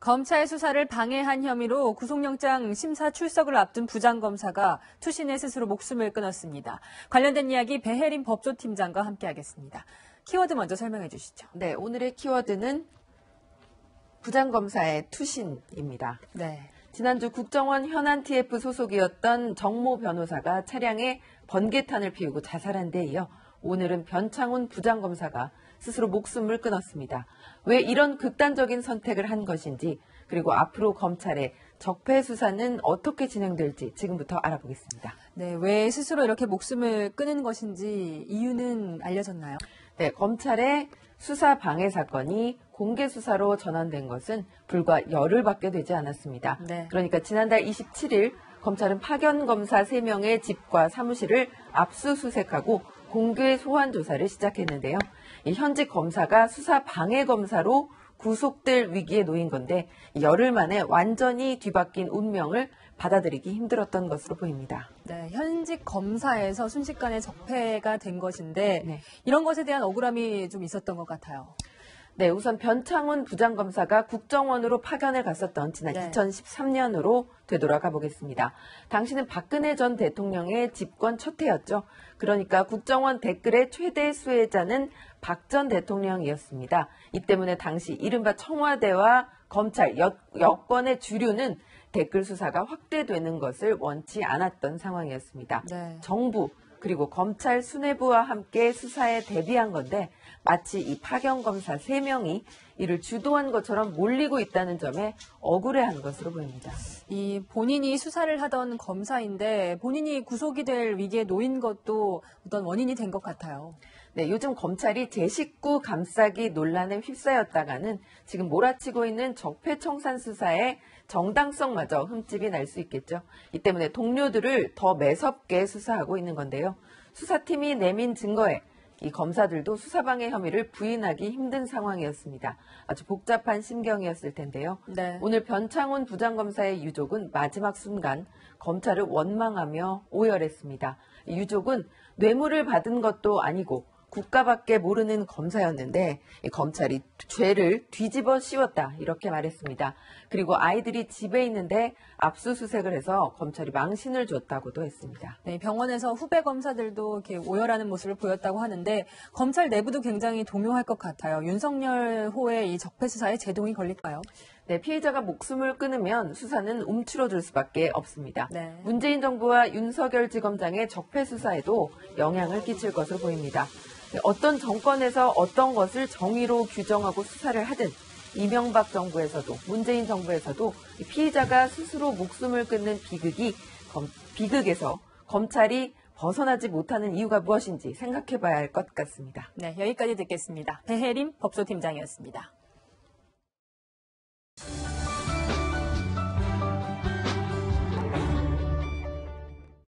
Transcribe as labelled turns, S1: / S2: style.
S1: 검찰 수사를 방해한 혐의로 구속영장 심사 출석을 앞둔 부장검사가 투신해 스스로 목숨을 끊었습니다. 관련된 이야기 배혜림 법조팀장과 함께하겠습니다. 키워드 먼저 설명해 주시죠.
S2: 네, 오늘의 키워드는 부장검사의 투신입니다.
S1: 네.
S2: 지난주 국정원 현안 TF 소속이었던 정모 변호사가 차량에 번개탄을 피우고 자살한 데 이어 오늘은 변창훈 부장검사가 스스로 목숨을 끊었습니다. 왜 이런 극단적인 선택을 한 것인지, 그리고 앞으로 검찰의 적폐 수사는 어떻게 진행될지 지금부터 알아보겠습니다.
S1: 네, 왜 스스로 이렇게 목숨을 끊은 것인지 이유는 알려졌나요?
S2: 네, 검찰의 수사 방해 사건이 공개 수사로 전환된 것은 불과 열흘밖에 되지 않았습니다.
S1: 네.
S2: 그러니까 지난달 27일 검찰은 파견 검사 3명의 집과 사무실을 압수수색하고 공개 소환 조사를 시작했는데요. 이 현직 검사가 수사 방해 검사로 구속될 위기에 놓인 건데 열흘 만에 완전히 뒤바뀐 운명을 받아들이기 힘들었던 것으로 보입니다.
S1: 네, 현직 검사에서 순식간에 적폐가 된 것인데
S2: 네.
S1: 이런 것에 대한 억울함이 좀 있었던 것 같아요.
S2: 네, 우선 변창훈 부장검사가 국정원으로 파견을 갔었던 지난 2013년으로 되돌아가 보겠습니다. 당시는 박근혜 전 대통령의 집권 첫 해였죠. 그러니까 국정원 댓글의 최대 수혜자는 박 전 대통령이었습니다. 이 때문에 당시 이른바 청와대와 검찰, 여권의 주류는 댓글 수사가 확대되는 것을 원치 않았던 상황이었습니다.
S1: 네.
S2: 정부 그리고 검찰 수뇌부와 함께 수사에 대비한 건데 마치 이 파견 검사 3명이 이를 주도한 것처럼 몰리고 있다는 점에 억울해한 것으로 보입니다.
S1: 이 본인이 수사를 하던 검사인데 본인이 구속이 될 위기에 놓인 것도 어떤 원인이 된 것 같아요.
S2: 네, 요즘 검찰이 제 식구 감싸기 논란에 휩싸였다가는 지금 몰아치고 있는 적폐청산 수사의 정당성마저 흠집이 날 수 있겠죠. 이 때문에 동료들을 더 매섭게 수사하고 있는 건데요. 수사팀이 내민 증거에 이 검사들도 수사방해 혐의를 부인하기 힘든 상황이었습니다. 아주 복잡한 심경이었을 텐데요.
S1: 네.
S2: 오늘 변창훈 부장검사의 유족은 마지막 순간 검찰을 원망하며 오열했습니다. 이 유족은 뇌물을 받은 것도 아니고 국가밖에 모르는 검사였는데 검찰이 죄를 뒤집어 씌웠다 이렇게 말했습니다. 그리고 아이들이 집에 있는데 압수수색을 해서 검찰이 망신을 줬다고도 했습니다.
S1: 네, 병원에서 후배 검사들도 이렇게 오열하는 모습을 보였다고 하는데 검찰 내부도 굉장히 동요할 것 같아요. 윤석열 호의 이 적폐 수사에 제동이 걸릴까요?
S2: 네, 피해자가 목숨을 끊으면 수사는 움츠러들 수밖에 없습니다.
S1: 네.
S2: 문재인 정부와 윤석열 지검장의 적폐 수사에도 영향을 끼칠 것으로 보입니다. 어떤 정권에서 어떤 것을 정의로 규정하고 수사를 하든 이명박 정부에서도 문재인 정부에서도 피의자가 스스로 목숨을 끊는 비극에서 검찰이 벗어나지 못하는 이유가 무엇인지 생각해 봐야 할 것 같습니다.
S1: 네, 여기까지 듣겠습니다. 배혜림 법조팀장이었습니다.